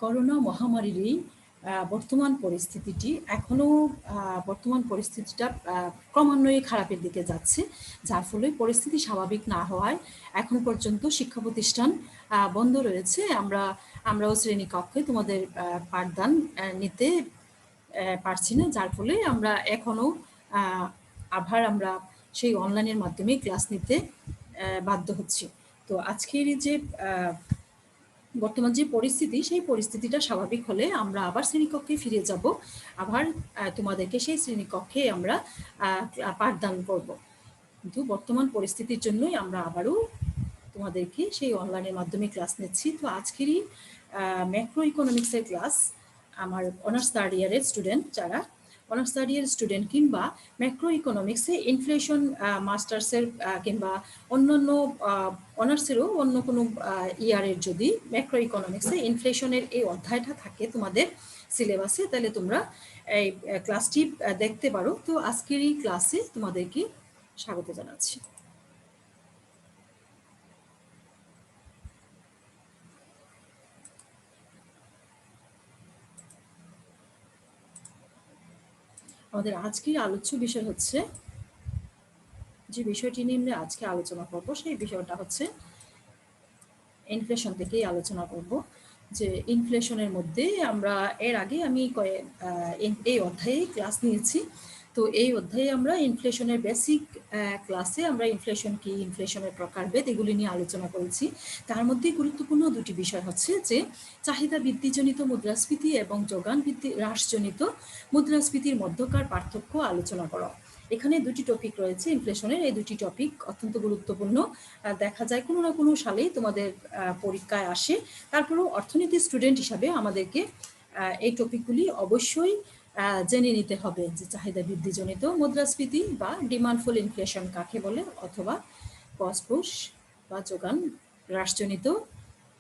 Corona মহামারীর এই বর্তমান পরিস্থিতিটি এখনও বর্তমান পরিস্থিতিটা ক্রমান্বয়ে খারাপের দিকে যাচ্ছে, যার ফলে পরিস্থিতি স্বাভাবিক না হওয়ায় এখন পর্যন্ত শিক্ষা প্রতিষ্ঠান বন্ধ রয়েছে। আমরাও শ্রেণীকক্ষে তোমাদের পাঠদান নিতে পারছি না, যার ফলে আমরা এখনও আবার আমরা সেই অনলাইনের মাধ্যমে ক্লাস নিতে বাধ্য হচ্ছি। তো আজকের যে বর্তমান যে পরিস্থিতি, সেই পরিস্থিতিটা স্বাভাবিক হলে আমরা আবার শ্রেণীকক্ষে ফিরে যাব, আবার তোমাদেরকে সেই শ্রেণীকক্ষে আমরা পাঠদান করব। কিন্তু বর্তমান পরিস্থিতির জন্যই আমরা আবারও তোমাদেরকে সেই অনলাইনের মাধ্যমে ক্লাস নিচ্ছি। তো আজকেরই ম্যাক্রো ইকোনমিক্সের ক্লাস আমার অনার্স থার্ড ইয়ারের স্টুডেন্ট, যারা অনার্স থার্ড ইয়ার স্টুডেন্ট কিংবা ম্যাক্রো ইকোনমিক্সে ইনফ্লেশন মাস্টার্সের কিংবা অন্যান্য অনার্সেরও অন্য কোনো ইয়ারের যদি ম্যাক্রো ইকোনমিক্সে ইনফ্লেশনের এই অধ্যায়টা থাকে তোমাদের সিলেবাসে, তাহলে তোমরা এই ক্লাসটি দেখতে পারো। তো আজকের এই ক্লাসে তোমাদেরকে স্বাগত জানাচ্ছি। আমাদের আজকের আলোচ্য বিষয় হচ্ছে, যে বিষয়টি নিয়ে আমরা আজকে আলোচনা করব সেই বিষয়টা হচ্ছে ইনফ্লেশন থেকেই আলোচনা করব। যে ইনফ্লেশনের মধ্যে আমরা এর আগে আমি এই অধ্যায়ে ক্লাস নিয়েছি। তো এই অধ্যায়ে আমরা ইনফ্লেশনের বেসিক ক্লাসে আমরা ইনফ্লেশন কি, ইনফ্লেশনের প্রকারভেদ, এগুলি নিয়ে আলোচনা করেছি। তার মধ্যে গুরুত্বপূর্ণ দুটি বিষয় হচ্ছে যে চাহিদা বৃদ্ধিজনিত মুদ্রাস্ফীতি এবং যোগান বৃদ্ধি হ্রাসজনিত মুদ্রাস্ফীতির মধ্যকার পার্থক্য আলোচনা করা। এখানে দুটি টপিক রয়েছে ইনফ্লেশনের, এই দুটি টপিক অত্যন্ত গুরুত্বপূর্ণ। দেখা যায় কোনো না কোনো সালেই তোমাদের পরীক্ষায় আসে। তারপরেও অর্থনীতি স্টুডেন্ট হিসাবে আমাদেরকে এই টপিকগুলি অবশ্যই জেনে নিতে হবে, যে চাহিদা বৃদ্ধিজনিত মুদ্রাস্ফীতি বা ডিমান্ডফুল ইনফ্লেশন কাকে বলে, অথবা কস্ট পুশ বা যোগান হ্রাসজনিত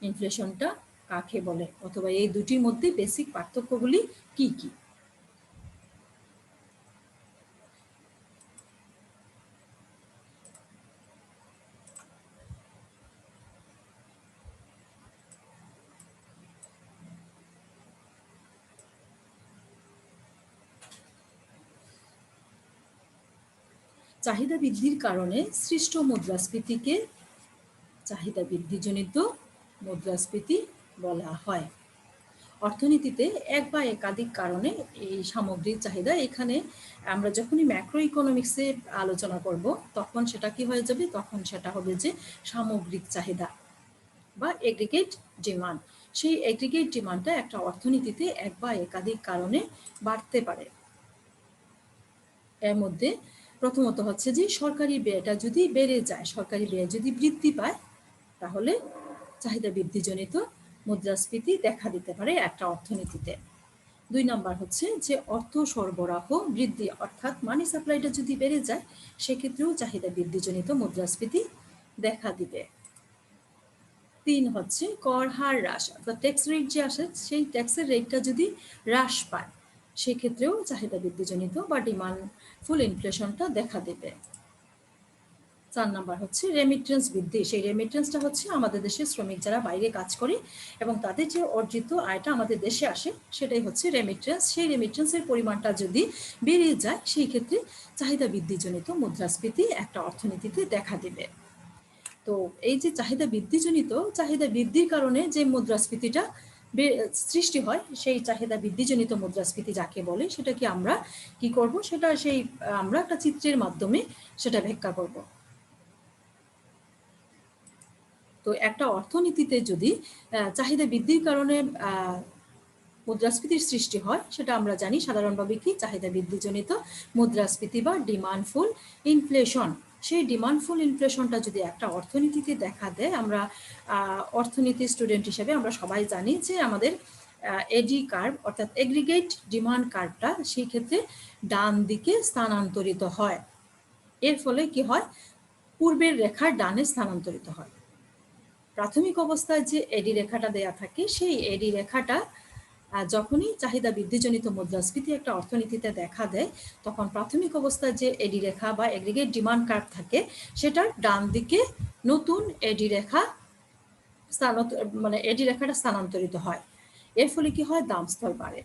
ইনফ্লেশনটা কাকে বলে, অথবা এই দুটির মধ্যে বেসিক পার্থক্যগুলি কি কি। চাহিদা বৃদ্ধির কারণে সৃষ্ট মুদ্রাস্ফীতিকে চাহিদা বৃদ্ধিজনিত মুদ্রাস্ফীতি বলা হয়। অর্থনীতিতে এক বা একাধিক কারণে এই সামগ্রিক চাহিদা, এখানে আমরা যখনই ম্যাক্রো ইকোনমিক্সে আলোচনা করব তখন সেটা কি হয়ে যাবে, তখন সেটা হবে যে সামগ্রিক চাহিদা বা এগ্রিগেট ডিমান্ড। সেই এগ্রিগেট ডিমান্ডটা একটা অর্থনীতিতে এক বা একাধিক কারণে বাড়তে পারে। এর মধ্যে প্রথমত হচ্ছে যে সরকারি ব্যয়টা যদি বেড়ে যায়, সরকারি ব্যয় যদি বৃদ্ধি পায়, তাহলে চাহিদা বৃদ্ধিজনিত মুদ্রাস্ফীতি দেখা দিতে পারে একটা অর্থনীতিতে। দুই নাম্বার হচ্ছে যে অর্থ সরবরাহ বৃদ্ধি, অর্থাৎ মানি সাপ্লাইটা যদি বেড়ে যায়, সেক্ষেত্রেও চাহিদা বৃদ্ধিজনিত মুদ্রাস্ফীতি দেখা দিবে। তিন হচ্ছে কর হার হ্রাস, অর্থাৎ ট্যাক্স রেট যে আসে, সেই ট্যাক্সের রেটটা যদি হ্রাস পায়, সেক্ষেত্রেও চাহিদা বৃদ্ধিজনিত বা ডিমান্ডফুল ইনফ্লেশনটা দেখা দেবে। 4 নাম্বার হচ্ছে রেমিটেন্স বৃদ্ধি। সেই রেমিটেন্সটা হচ্ছে আমাদের দেশের শ্রমিক যারা বাইরে কাজ করে এবং তাদের যে অর্জিত আয়টা আমাদের দেশে আসে, সেটাই হচ্ছে রেমিটেন্স। সেই রেমিটেন্সের পরিমাণটা যদি বেড়ে যায়, সেই ক্ষেত্রে চাহিদা বৃদ্ধিজনিত মুদ্রাস্ফীতি একটা অর্থনীতিতে দেখা দেবে। তো এই যে চাহিদা বৃদ্ধিজনিত, চাহিদা বৃদ্ধির কারণে যে মুদ্রাস্ফীতিটা সৃষ্টি হয়, সেই চাহিদা বৃদ্ধিজনিত মুদ্রাস্ফীতি যাকে বলে, সেটাকে আমরা কি করব, সেটা আমরা একটা চিত্রের মাধ্যমে সেটা ব্যাখ্যা করব। তো একটা অর্থনীতিতে যদি চাহিদা বৃদ্ধির কারণে মুদ্রাস্ফীতির সৃষ্টি হয়, সেটা আমরা জানি সাধারণভাবে কি, চাহিদা বৃদ্ধিজনিত মুদ্রাস্ফীতি বা ডিমান্ডফুল ইনফ্লেশন। সেই ডিমান্ডফুল ইনফ্লেশনটা যদি একটা অর্থনীতিতে দেখা দেয়, আমরা অর্থনীতি স্টুডেন্ট হিসেবে আমরা সবাই জানি যে আমাদের এডি কার্ভ, অর্থাৎ এগ্রিগেট ডিমান্ড কার্ভটা সেই ক্ষেত্রে ডান দিকে স্থানান্তরিত হয়। এর ফলে কি হয়, পূর্বের রেখার ডানে স্থানান্তরিত হয়। প্রাথমিক অবস্থায় যে এডি রেখাটা দেয়া থাকে, সেই এডি রেখাটা যখনই চাহিদা বৃদ্ধিজনিত মুদ্রাস্ফীতি একটা অর্থনীতিতে দেখা দেয়, তখন প্রাথমিক অবস্থায় যে এডি রেখা বা এগ্রিগেট ডিমান্ড কার্ভ থাকে, সেটার ডান দিকে নতুন এডি রেখা এডি রেখাটা স্থানান্তরিত হয়। এর ফলে কি হয়, দাম স্তর বাড়ে।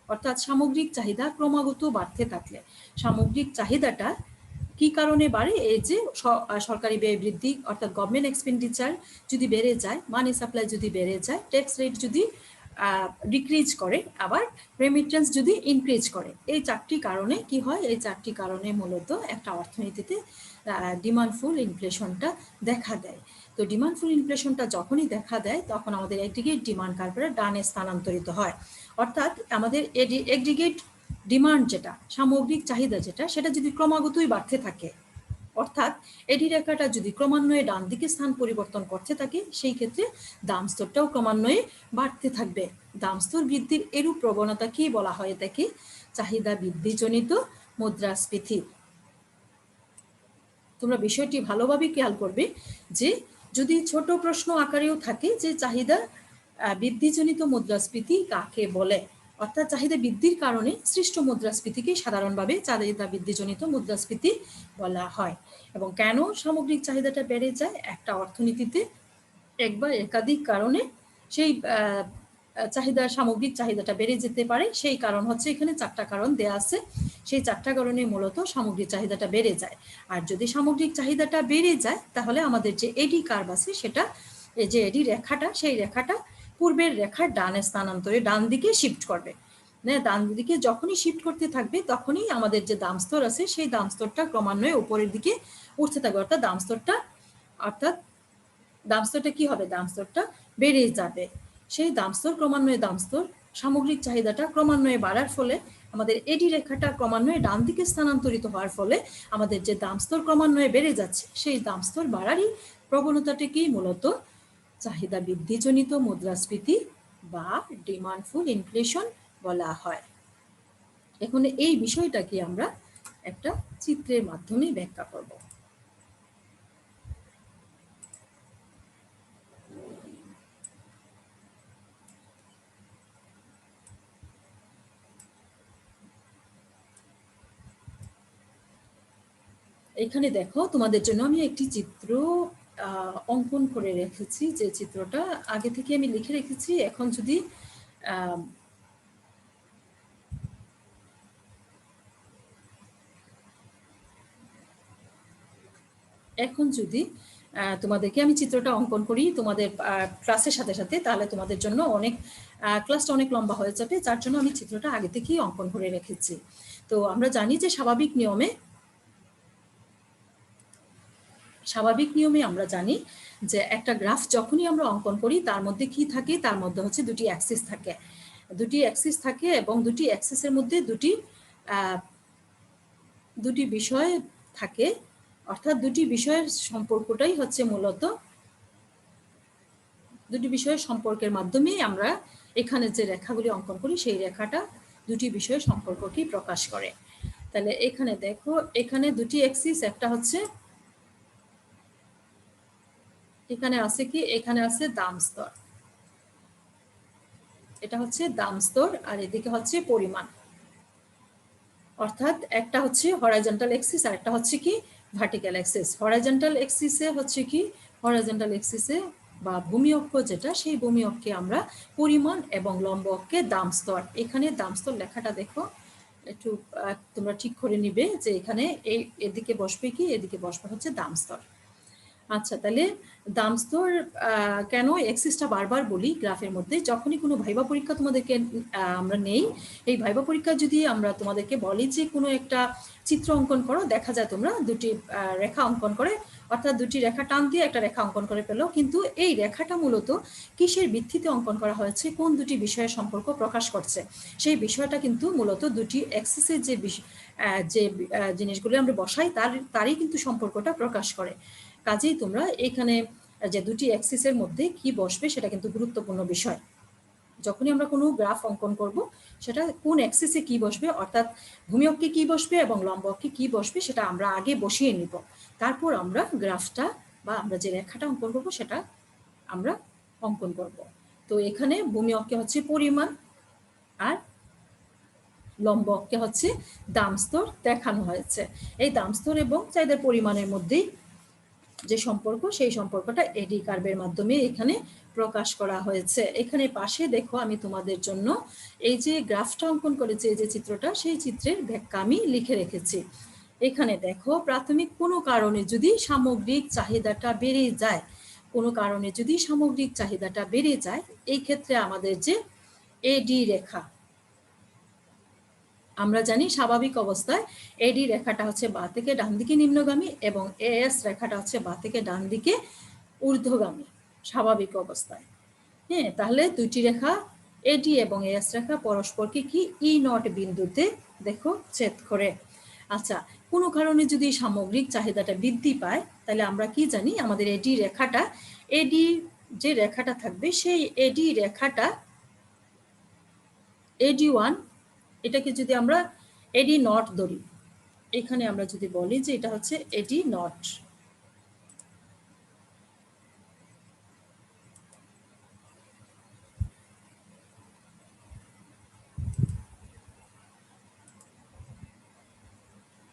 অর্থাৎ সামগ্রিক চাহিদা ক্রমাগত বাড়তে থাকলে সামগ্রিক চাহিদাটা কি কারণে বাড়ে, এই যে সরকারি ব্যয় বৃদ্ধি অর্থাৎ গভর্নমেন্ট এক্সপেন্ডিচার যদি বেড়ে যায়, মানি সাপ্লাই যদি বেড়ে যায়, ট্যাক্স রেট যদি ডিক্রিজ করে, আবার রেমিটেন্স যদি ইনক্রিজ করে, এই চারটি কারণে কি হয়, এই চারটি কারণে মূলত একটা অর্থনীতিতে ডিমান্ডফুল ইনফ্লেশনটা দেখা দেয়। তো ডিমান্ডফুল ইনফ্লেশনটা যখনই দেখা দেয় তখন আমাদের এগ্রিগেট ডিমান্ড কার্ভটা ডানে স্থানান্তরিত হয়। অর্থাৎ আমাদের এগ্রিগেট ডিমান্ড যেটা, সামগ্রিক চাহিদা যেটা, সেটা যদি ক্রমাগতই বাড়তে থাকে, অর্থাৎ এডি রেখাটা যদি ক্রমান্বয়ে ডান দিকে স্থান পরিবর্তন করতে থাকে, সেই ক্ষেত্রে দাম স্তরটাও ক্রমান্বয়ে বাড়তে থাকবে। দাম স্তর বৃদ্ধির এরূপ প্রবণতাকেই বলা হয় থাকে চাহিদা বৃদ্ধিজনিত মুদ্রাস্ফীতি। তোমরা বিষয়টি ভালোভাবে খেয়াল করবে যে যদি ছোট প্রশ্ন আকারেও থাকে যে চাহিদা বৃদ্ধিজনিত মুদ্রাস্ফীতি কাকে বলে, অর্থাৎ চাহিদা বৃদ্ধির কারণে সৃষ্ট মুদ্রাস্ফীতিকে সাধারণভাবে চাহিদা বৃদ্ধিজনিত মুদ্রাস্ফীতি বলা হয়। এবং কেন সামগ্রিক চাহিদাটা বেড়ে যায়, একটা অর্থনীতিতে এক বা একাধিক কারণে সেই চাহিদা, সামগ্রিক চাহিদাটা বেড়ে যেতে পারে। সেই কারণ হচ্ছে এখানে চারটা কারণ দেয়া আছে, সেই চারটা কারণে মূলত সামগ্রিক চাহিদাটা বেড়ে যায়। আর যদি সামগ্রিক চাহিদাটা বেড়ে যায় তাহলে আমাদের যে এডি কার্ভ আছে সেটা, এই যে এডি রেখাটা, সেই রেখাটা পূর্বের রেখার ডানে স্থানান্তরে ডান দিকে শিফট করবে। ডান দিকে যখনই শিফট করতে থাকবে তখনই আমাদের যে দাম স্তর আছে সেই দাম স্তরটা ক্রমান্বয়ে উপরের দিকে উঠতে থাকবে। অর্থাৎ দাম স্তরটা কি হবে, দাম স্তরটা বেড়ে যাবে। সেই দাম স্তর ক্রমান্বয়ে দাম স্তর সামগ্রিক চাহিদাটা ক্রমান্বয়ে বাড়ার ফলে আমাদের এডি রেখাটা ক্রমান্বয়ে ডান দিকে স্থানান্তরিত হওয়ার ফলে আমাদের যে দাম স্তর ক্রমান্বয়ে বেড়ে যাচ্ছে, সেই দাম স্তর বাড়ারই প্রবণতাটিকেই মূলত চাহিদা বৃদ্ধিজনিত মুদ্রাস্ফীতি বা ডিমান্ডফুল ইনফ্লেশন বলা হয়। এখন এই বিষয়টাকে আমরা একটা চিত্রের মাধ্যমে ব্যাখ্যা করব। এখানে দেখো, তোমাদের জন্য আমি একটি চিত্র অঙ্কন করে রেখেছি, যে চিত্রটা আগে থেকে আমি লিখে রেখেছি। এখন যদি তোমাদেরকে আমি চিত্রটা অঙ্কন করি তোমাদের ক্লাসের সাথে সাথে, তাহলে তোমাদের জন্য ক্লাসটা অনেক লম্বা হয়ে যাবে, যার জন্য আমি চিত্রটা আগে থেকেই অঙ্কন করে রেখেছি। তো আমরা জানি যে স্বাভাবিক নিয়মে আমরা জানি যে একটা গ্রাফ যখনই আমরা অঙ্কন করি তার মধ্যে কি থাকে, তার মধ্যে হচ্ছে দুটি অ্যাক্সিস থাকে এবং দুটি অ্যাক্সিসের মধ্যে দুটি বিষয় থাকে। অর্থাৎ দুটি বিষয়ের সম্পর্কটাই হচ্ছে মূলত, দুটি বিষয়ের সম্পর্কের মাধ্যমেই আমরা এখানে যে রেখাগুলি অঙ্কন করি সেই রেখাটা দুটি বিষয়ের সম্পর্ককেই প্রকাশ করে। তাহলে এখানে দেখো, এখানে দুটি অ্যাক্সিস, একটা হচ্ছে এখানে আছে কি, এখানে আছে দাম স্তর, এটা হচ্ছে দাম স্তর, আর এদিকে হচ্ছে পরিমাণ। অর্থাৎ একটা হচ্ছে হরাইজন্টাল অ্যাক্সিস আর একটা হচ্ছে কি ভার্টিক্যাল অ্যাক্সিস। হরাইজন্টাল অ্যাক্সিসে হচ্ছে কি, হরাইজন্টাল অ্যাক্সিসে বা ভূমি অক্ষ যেটা, সেই ভূমি অক্ষে আমরা পরিমাণ এবং লম্ব অক্ষে দাম স্তর। এখানে দাম স্তর লেখাটা দেখো, একটু তোমরা ঠিক করে নিবে যে এখানে এদিকে বসবে কি, এদিকে বসবে হচ্ছে দাম স্তর। আচ্ছা, তাহলে দাম স্তর কেন এক্সিসটা বারবার বলি গ্রাফের মধ্যে, যখনই কোনো ভাইবা পরীক্ষা তোমাদেরকে আমরা নেই, এই ভাইবা পরীক্ষা যদি আমরা তোমাদেরকে বলি যে কোনো একটা চিত্র অঙ্কন করো, দেখা যায় তোমরা দুটি রেখা অঙ্কন করে, অর্থাৎ দুটি রেখা টান দিয়ে একটা রেখা অঙ্কন করে পেলো, কিন্তু এই রেখাটা মূলত কিসের ভিত্তিতে অঙ্কন করা হয়েছে, কোন দুটি বিষয়ের সম্পর্ক প্রকাশ করছে, সেই বিষয়টা কিন্তু মূলত দুটি অ্যাক্সিসের যে জিনিসগুলো আমরা বসাই তারই কিন্তু সম্পর্কটা প্রকাশ করে। কাজেই তোমরা এখানে যে দুটি অ্যাক্সিসের মধ্যে কি বসবে সেটা কিন্তু গুরুত্বপূর্ণ বিষয়। যখনই আমরা কোনো গ্রাফ অঙ্কন করব, সেটা কোন অ্যাক্সিসে কি বসবে, অর্থাৎ ভূমি অক্ষে কি বসবে এবং লম্ব অক্ষে কি বসবে সেটা আমরা আগে বসিয়ে নিব, তারপর আমরা গ্রাফটা বা আমরা যে রেখাটা অঙ্কন করব সেটা আমরা অঙ্কন করব। তো এখানে ভূমি অক্ষে হচ্ছে পরিমাণ আর লম্ব অক্ষে হচ্ছে দাম স্তর দেখানো হয়েছে। এই দাম স্তর এবং চাহিদার পরিমাণের মধ্যেই যে সম্পর্ক, সেই সম্পর্কটা এডি কার্ভের মাধ্যমে এখানে প্রকাশ করা হয়েছে। এখানে পাশে দেখো আমি তোমাদের জন্য এই যে গ্রাফটা অঙ্কন করেছি, এই যে চিত্রটা, সেই চিত্রের ব্যাখ্যা আমি লিখে রেখেছি। এখানে দেখো, প্রাথমিক কোনো কারণে যদি সামগ্রিক চাহিদাটা বেড়ে যায়, কোনো কারণে যদি সামগ্রিক চাহিদাটা বেড়ে যায়, এই ক্ষেত্রে আমাদের যে এডি রেখা, আমরা জানি স্বাভাবিক অবস্থায় এডি রেখাটা হচ্ছে বাঁ থেকে ডান দিকে নিম্নগামী এবং এএস রেখাটা হচ্ছে বাঁ থেকে ডান দিকে ঊর্ধ্বগামী স্বাভাবিক অবস্থায়। হ্যাঁ, তাহলে দুইটি রেখা এডি এবং এএস রেখা পরস্পরকে কি ই নট বিন্দুতে দেখো ছেদ করে। আচ্ছা, কোনো কারণে যদি সামগ্রিক চাহিদাটা বৃদ্ধি পায়, তাহলে আমরা কি জানি, আমাদের এডি রেখাটা, এডি যে রেখাটা থাকবে, সেই এডি রেখাটা এডি ওয়ান, এটাকে যদি আমরা এডি নট ধরি, এখানে আমরা যদি বলি যে এটা হচ্ছে এডি নট,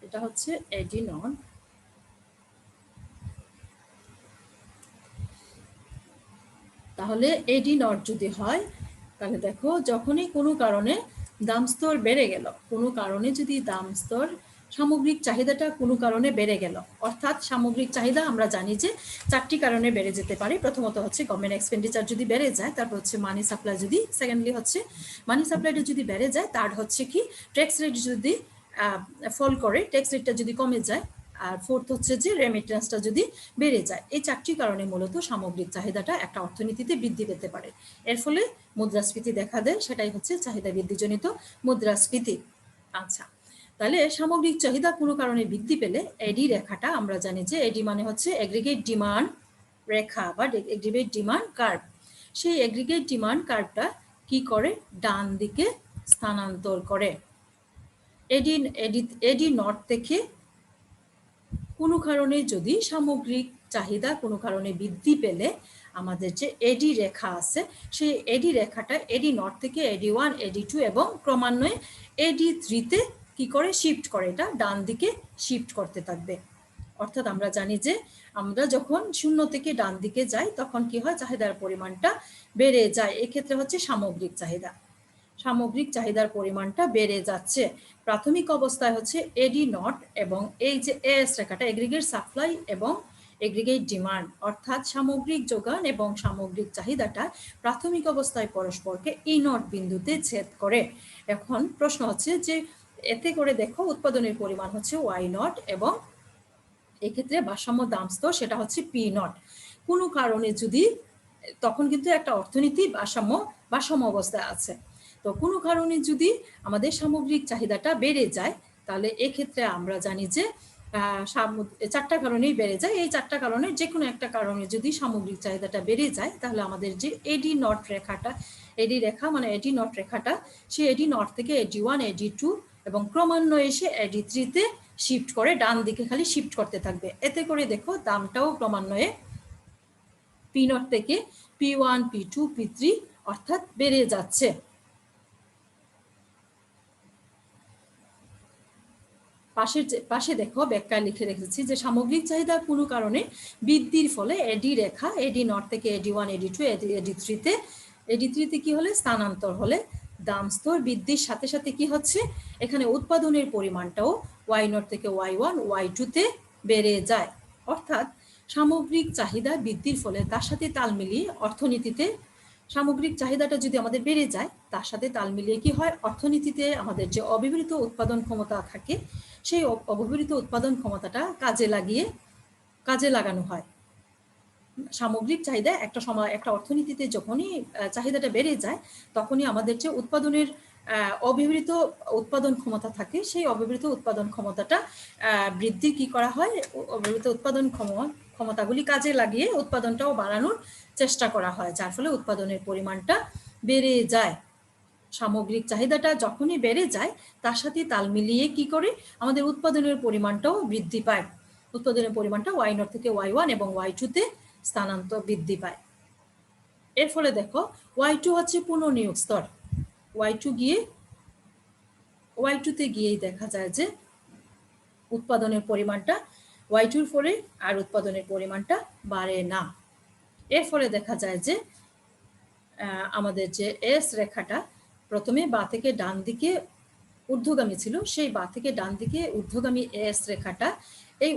এটা হচ্ছে এডি নট। তাহলে এডি নট যদি হয়, তাহলে দেখো যখনই কোনো কারণে দাম স্তর বেড়ে গেল, কোনো কারণে যদি দাম স্তর, সামগ্রিক চাহিদাটা কোনো কারণে বেড়ে গেল, অর্থাৎ সামগ্রিক চাহিদা আমরা জানি যে চারটি কারণে বেড়ে যেতে পারে। প্রথমত হচ্ছে গভর্নমেন্ট এক্সপেন্ডিচার যদি বেড়ে যায়, তারপর হচ্ছে মানি সাপ্লাই, যদি সেকেন্ডলি হচ্ছে মানি সাপ্লাইটা যদি বেড়ে যায়, তার হচ্ছে কি ট্যাক্স রেট যদি ফল করে, ট্যাক্স রেটটা যদি কমে যায়, আর ফোর্থ হচ্ছে যে রেমিটেন্সটা যদি বেড়ে যায়। এই চারটি কারণে মূলত সামগ্রিক চাহিদাটা একটা অর্থনীতিতে বৃদ্ধি পেতে পারে। এর ফলে মুদ্রাস্ফীতি দেখা দেয়, সেটাই হচ্ছে চাহিদা বৃদ্ধিজনিত মুদ্রাস্ফীতি। আচ্ছা, তাহলে সামগ্রিক চাহিদা কোনো কারণে বৃদ্ধি পেলে এডি রেখাটা, আমরা জানি যে এডি মানে হচ্ছে এগ্রিগেট ডিমান্ড রেখা বা এগ্রিগেট ডিমান্ড কার্ভ। সেই এগ্রিগেট ডিমান্ড কার্ভটা কি করে, ডান দিকে স্থানান্তর করে। এডি এডি এডি নট থেকে কোনো কারণে যদি সামগ্রিক চাহিদা কোনো কারণে বৃদ্ধি পেলে, আমাদের যে এডি রেখা আছে, সেই এডি রেখাটা এডি নট থেকে এডি ওয়ান, এডি টু এবং ক্রমান্বয়ে এডি থ্রিতে কি করে, শিফট করে, এটা ডান দিকে শিফট করতে থাকবে। অর্থাৎ আমরা জানি যে আমরা যখন শূন্য থেকে ডান দিকে যাই, তখন কি হয়, চাহিদার পরিমাণটা বেড়ে যায়। এক্ষেত্রে হচ্ছে সামগ্রিক চাহিদা, সামগ্রিক চাহিদার পরিমাণটা বেড়ে যাচ্ছে। প্রাথমিক অবস্থায় হচ্ছে এডি নট এবং এই যে এএস রেখাটা এগ্রিগেট সাপ্লাই এবং এগ্রিগেট ডিমান্ড, অর্থাৎ সামগ্রিক যোগান এবং সামগ্রিক চাহিদাটা প্রাথমিক অবস্থায় পরস্পরকে ই নট বিন্দুতে ছেদ করে। এখন প্রশ্ন হচ্ছে যে এতে করে দেখো উৎপাদনের পরিমাণ হচ্ছে ওয়াই নট এবং এক্ষেত্রে ভারসাম্য দাম স্তর সেটা হচ্ছে পি নট। কোনো কারণে যদি, তখন কিন্তু একটা অর্থনীতি ভারসাম্য অবস্থায় আছে, তো কোনো কারণে যদি আমাদের সামগ্রিক চাহিদাটা বেড়ে যায়, তাহলে এক্ষেত্রে আমরা জানি যে চারটা কারণেই বেড়ে যায়। এই চারটা কারণে যে কোনো একটা কারণে যদি সামগ্রিক চাহিদাটা বেড়ে যায়, তাহলে আমাদের যে এডি নট রেখাটা, এডি রেখা মানে এডি নট রেখাটা, সেই এডি নট থেকে এডি ওয়ান, এডি টু এবং ক্রমান্বয়ে এসে এডি থ্রিতে শিফট করে, ডান দিকে খালি শিফট করতে থাকবে। এতে করে দেখো দামটাও ক্রমান্বয়ে পি নট থেকে P one, P two, P three অর্থাৎ বেড়ে যাচ্ছে। পাশে দেখো ব্যাখ্যা লিখে রেখেছি যে সামগ্রিক চাহিদা কোনো কারণে বৃদ্ধির ফলে এডি রেখা এডি নট থেকে এডি ওয়ান, এডি টু, এডি থ্রিতে কি হলে স্থানান্তর হলে দাম স্তর বৃদ্ধির সাথে সাথে কি হচ্ছে, এখানে উৎপাদনের পরিমাণটাও ওয়াই নট থেকে ওয়াই ওয়ান, ওয়াই টুতে বেড়ে যায়। অর্থাৎ সামগ্রিক চাহিদা বৃদ্ধির ফলে তার সাথে তাল মিলিয়ে অর্থনীতিতে সামগ্রিক চাহিদাটা যদি আমাদের বেড়ে যায়, তার সাথে তাল মিলিয়ে কি হয়, অর্থনীতিতে আমাদের যে অব্যবহৃত উৎপাদন ক্ষমতা থাকে, সেই অব্যবহৃত উৎপাদন ক্ষমতাটা কাজে লাগানো হয়। সামগ্রিক চাহিদা একটা সময় একটা অর্থনীতিতে যখনই চাহিদাটা বেড়ে যায়, তখনই আমাদের যে উৎপাদনের অব্যবহৃত উৎপাদন ক্ষমতা থাকে, সেই অব্যবহৃত উৎপাদন ক্ষমতাটা বৃদ্ধি কি করা হয়, অব্যবহৃত উৎপাদন ক্ষমতাগুলি কাজে লাগিয়ে উৎপাদনটাও বাড়ানোর চেষ্টা করা হয়, যার ফলে উৎপাদনের পরিমাণটা বেড়ে যায়। সামগ্রিক চাহিদাটা যখনই বেড়ে যায়, তার সাথে তাল মিলিয়ে কি করে আমাদের উৎপাদনের পরিমাণটাও বৃদ্ধি পায়। উৎপাদনের পরিমাণটা ওয়াই নট থেকে ওয়াই ওয়ান এবং ওয়াই টুতে স্থানান্তর বৃদ্ধি পায়। এর ফলে দেখো ওয়াই টু হচ্ছে পুনর্নিয়োগ স্তর, ওয়াই টুতে গিয়েই দেখা যায় যে উৎপাদনের পরিমাণটা y2-র পরে আর উৎপাদনের পরিমাণটা বাড়ে না। এর ফলে দেখা যায় যে আমাদের যে এস রেখাটা প্রথমে বা থেকে ডান দিকে ঊর্ধ্বগামী ছিল, সেই বা থেকে ডান দিকে ঊর্ধ্বগামী এস রেখাটা এই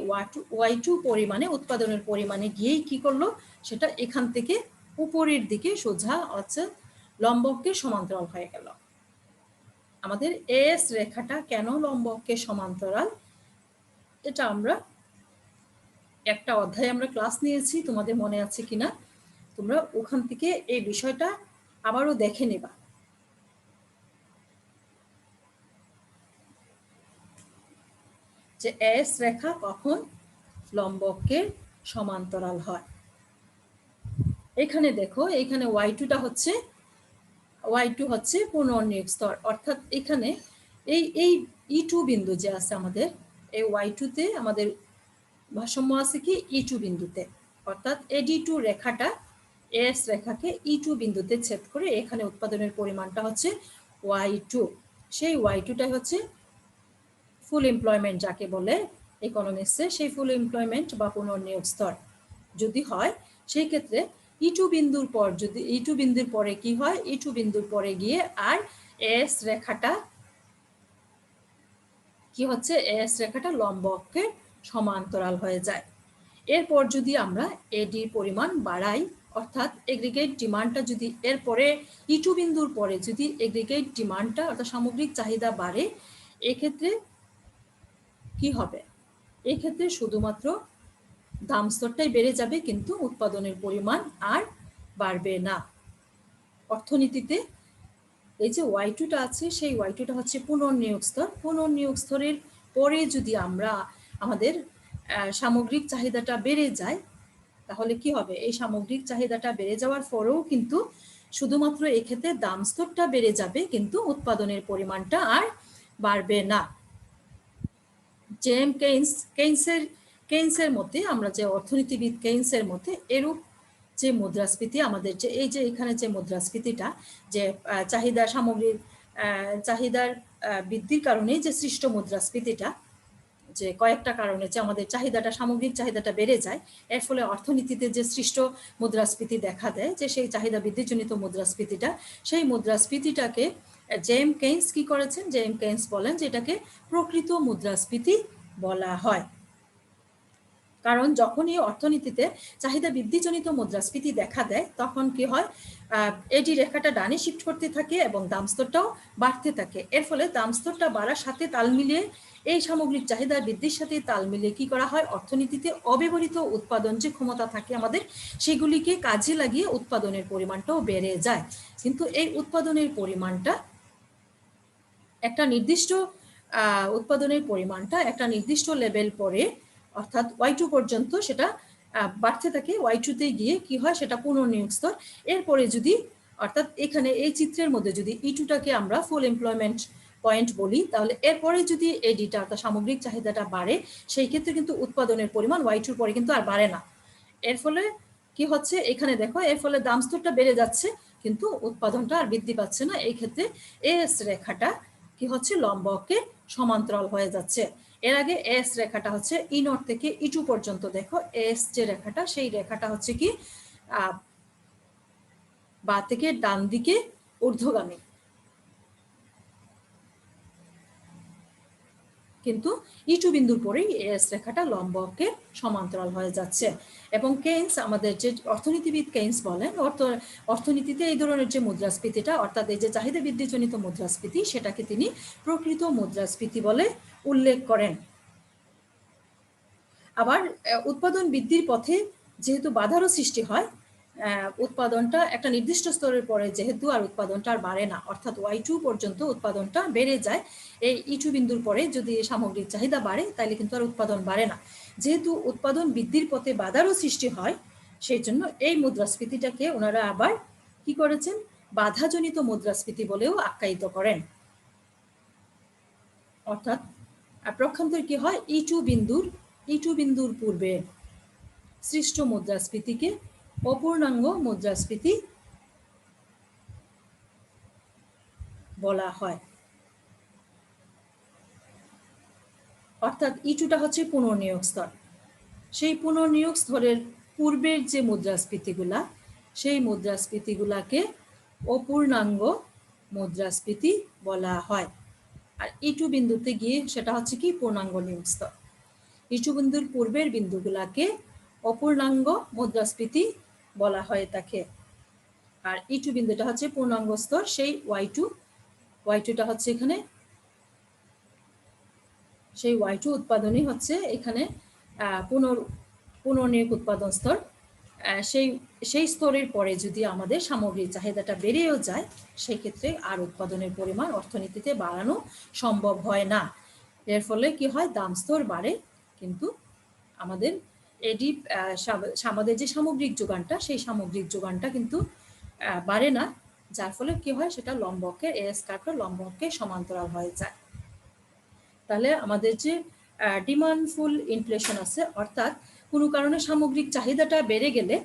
y2 পরিমাণে উৎপাদনের পরিমাণে গিয়েই কি করলো, সেটা এখান থেকে উপরের দিকে সোজা হচ্ছে লম্বকে সমান্তরাল হয়ে গেল। আমাদের এস রেখাটা কেন লম্বকে সমান্তরাল, এটা আমরা একটা অধ্যায়ে আমরা ক্লাস নিয়েছি, তোমাদের মনে আছে কিনা, তোমরা ওখান থেকে এই বিষয়টা আবারও দেখে নেবা। যে এস রেখা কখন লম্বকে সমান্তরাল হয়। এখানে দেখো, এখানে y2টা হচ্ছে y2 হচ্ছে পুনর্নিয়োগ স্তর, অর্থাৎ এখানে এই E2 বিন্দু যে আছে আমাদের, এই y2-তে আমাদের ভারসাম্য আছে কি E2 বিন্দুতে, অর্থাৎ AD2 রেখাটা এস রেখাকে E2 বিন্দুতে ছেদ করে এখানে উৎপাদনের পরিমাণটা হচ্ছে y2। সেই y2টাই হচ্ছে ফুল এমপ্লয়মেন্ট যাকে বলে ইকোনমিক্সে, সেই ফুল এমপ্লয়মেন্ট বা পুনর্নিয়োগ স্তর যদি হয়, সেই ক্ষেত্রে E2 বিন্দুর পর যদি E2 বিন্দুর পরে কি হয়, E2 বিন্দুর পরে গিয়ে আর এস রেখাটা কি হচ্ছে, এস রেখাটা লম্বকে সমান্তরাল হয়ে যায়। এরপর যদি আমরা এডির পরিমাণ বাড়াই, অর্থাৎ এগ্রিগেট ডিমান্ডটা যদি এরপরে E2 বিন্দুর পরে যদি এগ্রিগেট ডিমান্ডটা অর্থাৎ সামগ্রিক চাহিদা বাড়ে, এক্ষেত্রে কি হবে, এক্ষেত্রে শুধুমাত্র দাম স্তরটাই বেড়ে যাবে, কিন্তু উৎপাদনের পরিমাণ আর বাড়বে না। অর্থনীতিতে এই যে y2টা আছে, সেই y2টা হচ্ছে পুনর্নিয়োগ স্তর। পুনর্নিয়োগ স্তরের পরে যদি আমরা আমাদের সামগ্রিক চাহিদাটা বেড়ে যায়, তাহলে কি হবে, এই সামগ্রিক চাহিদাটা বেড়ে যাওয়ার পরেও কিন্তু শুধুমাত্র এক্ষেত্রে দাম স্তরটা বেড়ে যাবে, কিন্তু উৎপাদনের পরিমাণটা আর বাড়বে না। জেম কেইন্সের মতে, আমরা যে অর্থনীতিবিদ কেইন্সের মতে এরূপ যে মুদ্রাস্ফীতি আমাদের যে এই যে এখানে যে মুদ্রাস্ফীতিটা, যে চাহিদা সামগ্রিক চাহিদার বৃদ্ধির কারণে যে সৃষ্ট মুদ্রাস্ফীতিটা, যে কয়েকটা কারণে যে আমাদের চাহিদাটা সামগ্রিক চাহিদাটা বেড়ে যায়, এর ফলে অর্থনীতিতে যে সৃষ্ট মুদ্রাস্ফীতি দেখা দেয়, যে সেই চাহিদা বৃদ্ধিজনিত মুদ্রাস্ফীতিটা, সেই মুদ্রাস্ফীতিটাকে জেম কেইন্স কি করেছেন, জেম কেইন্স বলেন যে এটাকে প্রকৃত মুদ্রাস্ফীতি বলা হয়। কারণ যখনই অর্থনীতিতে চাহিদা বৃদ্ধিজনিত মুদ্রাস্ফীতি দেখা দেয়, তখন কি হয়, এডি রেখাটা ডানে শিফট করতে থাকে এবং দাম স্তরটাও বাড়তে থাকে। এর ফলে দাম স্তরটা বাড়ার সাথে তাল মিলিয়ে এই সামগ্রিক চাহিদা বৃদ্ধির সাথে তাল মিলিয়ে কি করা হয়, অর্থনীতিতে অব্যবহৃত উৎপাদন যে ক্ষমতা থাকে আমাদের, সেগুলিকে কাজে লাগিয়ে উৎপাদনের পরিমাণটাও বেড়ে যায়। কিন্তু এই উৎপাদনের পরিমাণটা একটা নির্দিষ্ট উৎপাদনের পরিমাণটা একটা নির্দিষ্ট লেভেল পরে, অর্থাৎ y2 পর্যন্ত সেটা বাড়তে থাকে। y2-তে গিয়ে কি হয়, সেটা পুনর্নিয়োগ স্তর। এরপরে যদি, অর্থাৎ এখানে এই চিত্রের মধ্যে যদি E2টাকে আমরা ফুল এমপ্লয়মেন্ট পয়েন্ট বলি, তাহলে এরপরে যদি এডিটা অর্থাৎ সামগ্রিক চাহিদাটা বাড়ে, সেই ক্ষেত্রে কিন্তু উৎপাদনের পরিমাণ y2-র পরে কিন্তু আর বাড়ে না। এর ফলে কি হচ্ছে, এখানে দেখো, এর ফলে দাম স্তরটা বেড়ে যাচ্ছে, কিন্তু উৎপাদনটা আর বৃদ্ধি পাচ্ছে না। এই ক্ষেত্রে এস রেখাটা কি হচ্ছে, লম্বকে সমান্তরাল হয়ে যাচ্ছে। এর আগে এস রেখাটা হচ্ছে E0 থেকে E2 পর্যন্ত, দেখো এস যে রেখাটা, সেই রেখাটা হচ্ছে কি বা থেকে ডান দিকে ঊর্ধ্বগামী, কিন্তু E2 বিন্দুর পরেই এস রেখাটা লম্বকে সমান্তরাল হয়ে যাচ্ছে। এবং কেইন্স, আমাদের যে অর্থনীতিবিদ কেইন্স বলেন, অর্থনীতিতে এই ধরনের যে মুদ্রাস্ফীতিটা, অর্থাৎ এই যে চাহিদা বৃদ্ধিজনিত মুদ্রাস্ফীতি, সেটাকে তিনি প্রকৃত মুদ্রাস্ফীতি বলে উল্লেখ করেন। আবার উৎপাদন বৃদ্ধির পথে যেহেতু বাধারও সৃষ্টি হয়, উৎপাদনটা একটা নির্দিষ্ট স্তরের পরে যেহেতু আর উৎপাদনটা আর বাড়ে না, অর্থাৎ y2 পর্যন্ত উৎপাদনটা বেড়ে যায়। এই E2 বিন্দুর পরে যদি সামগ্রিক চাহিদা বাড়ে, তাহলে কিন্তু আর উৎপাদন বাড়ে না। যেহেতু উৎপাদন বৃদ্ধির পথে বাধারও সৃষ্টি হয়, সেই জন্য এই মুদ্রাস্ফীতিটাকে ওনারা আবার কি করেছেন, বাধাজনিত মুদ্রাস্ফীতি বলেও আখ্যায়িত করেন। অর্থাৎ প্রক্ষান্তর কি হয়, E2 বিন্দুর পূর্বে সৃষ্ট মুদ্রাস্ফীতিকে অপূর্ণাঙ্গ মুদ্রাস্ফীতি বলা হয়। অর্থাৎ E2টা হচ্ছে পুনর্নিয়োগ স্তর। সেই পুনর্নিয়োগ স্তরের পূর্বের যে মুদ্রাস্ফীতিগুলা, সেই মুদ্রাস্ফীতিগুলাকে অপূর্ণাঙ্গ মুদ্রাস্ফীতি বলা হয়। আর ইটু বিন্দুতে গিয়ে সেটা হচ্ছে কি পূর্ণাঙ্গ নিয়োগ স্তর। ইটু বিন্দুর পূর্বের বিন্দুগুলাকে অপূর্ণাঙ্গ মুদ্রাস্ফীতি বলা হয় তাকে। আর ইটু বিন্দুটা হচ্ছে পূর্ণাঙ্গ স্তর, সেই ওয়াই টুটা হচ্ছে এখানে, সেই ওয়াই2 উৎপাদনই হচ্ছে এখানে পুনর্নিয়োগ উৎপাদন স্তর। সেই স্তরের পরে যদি আমাদের সামগ্রিক চাহিদাটা বেড়েও যায়, সেই ক্ষেত্রে আর উৎপাদনের পরিমাণ অর্থনীতিতে বাড়ানো সম্ভব হয় না। এর ফলে কি হয়, দাম স্তর বাড়ে, কিন্তু আমাদের আমাদের যে সামগ্রিক যোগানটা, সেই সামগ্রিক যোগানটা কিন্তু বাড়ে না, যার ফলে কি হয়, সেটা লম্বকের এস কার্ভটা লম্বকের সমান্তরাল হয়ে যায়। তাহলে আমাদের যে ডিমান্ডফুল ইনফ্লেশন আছে, অর্থাৎ কোনো কারণে সামগ্রিক চাহিদাটা বেড়ে গেলে,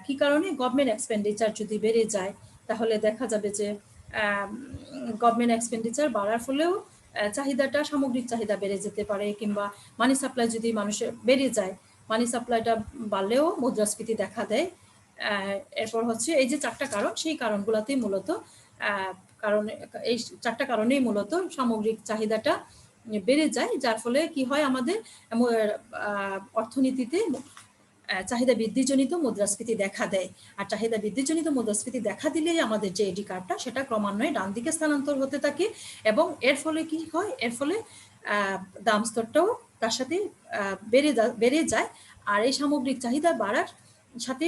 কি কারণে, গভর্নমেন্ট এক্সপেন্ডিচার যদি বেড়ে যায়, তাহলে দেখা যাবে যে গভর্নমেন্ট এক্সপেন্ডিচার বাড়ার ফলেও চাহিদাটা, সামগ্রিক চাহিদা বেড়ে যেতে পারে, কিংবা মানি সাপ্লাই যদি মানুষের বেড়ে যায়, মানি সাপ্লাইটা বাড়লেও মুদ্রাস্ফীতি দেখা দেয়। এরপর হচ্ছে এই যে চারটা কারণ, সেই কারণগুলোতেই মূলত এই চারটা কারণেই মূলত সামগ্রিক চাহিদাটা বেড়ে যায়, যার ফলে কি হয়, আমাদের অর্থনীতিতে চাহিদা বৃদ্ধিজনিত মুদ্রাস্ফীতি দেখা দেয়। আর চাহিদা বৃদ্ধিজনিত মুদ্রাস্ফীতি দেখা দিলেই আমাদের যে এডি কার্ভটা, সেটা ক্রমান্বয়ে ডান দিকে স্থানান্তর হতে থাকে, এবং এর ফলে কি হয়, এর ফলে দাম স্তরটাও তার সাথে বেড়ে যায়। আর এই সামগ্রিক চাহিদা বাড়ার সাথে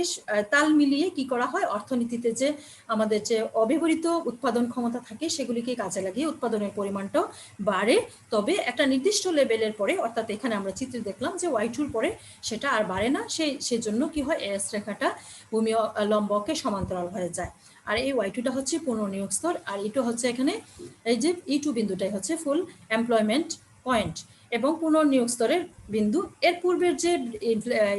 তাল মিলিয়ে কি করা হয়, অর্থনীতিতে যে আমাদের যে অব্যবহৃত উৎপাদন ক্ষমতা থাকে, সেগুলিকে কাজে লাগিয়ে উৎপাদনের পরিমাণটাও বাড়ে। তবে একটা নির্দিষ্ট লেভেলের পরে, অর্থাৎ এখানে আমরা চিত্রে দেখলাম যে ওয়াই2 পরে সেটা আর বাড়ে না, সেজন্য কি হয়, এস রেখাটা ভূমি লম্বকে সমান্তরাল হয়ে যায়। আর এই ওয়াই2টা হচ্ছে পুনর্নিয়োগ স্তর, আর ইটু হচ্ছে এখানে এই যে ইটু বিন্দুটাই হচ্ছে ফুল এমপ্লয়মেন্ট পয়েন্ট এবং পুনর্নিয়োগ স্তরের বিন্দু। এর পূর্বের যে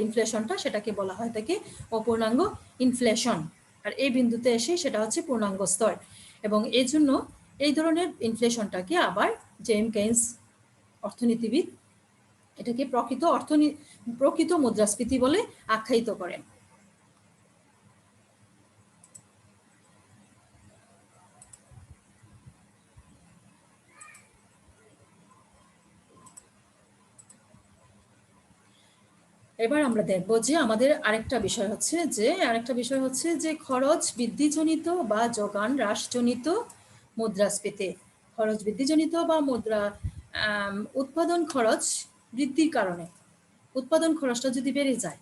ইনফ্লেশনটা, সেটাকে বলা হয় থাকে অপূর্ণাঙ্গ ইনফ্লেশন, আর এই বিন্দুতে এসে সেটা হচ্ছে পূর্ণাঙ্গ স্তর। এবং এই জন্য এই ধরনের ইনফ্লেশনটাকে আবার জেমস কেইন্স অর্থনীতিবিদ এটাকে প্রকৃত মুদ্রাস্ফীতি বলে আখ্যায়িত করেন। এবার আমরা দেখব যে আমাদের আরেকটা বিষয় হচ্ছে যে খরচ বৃদ্ধিজনিত বা যোগান হ্রাসজনিত মুদ্রাস্ফীতি। খরচ বৃদ্ধিজনিত বা উৎপাদন খরচ বৃদ্ধির কারণে উৎপাদন খরচটা যদি বেড়ে যায়,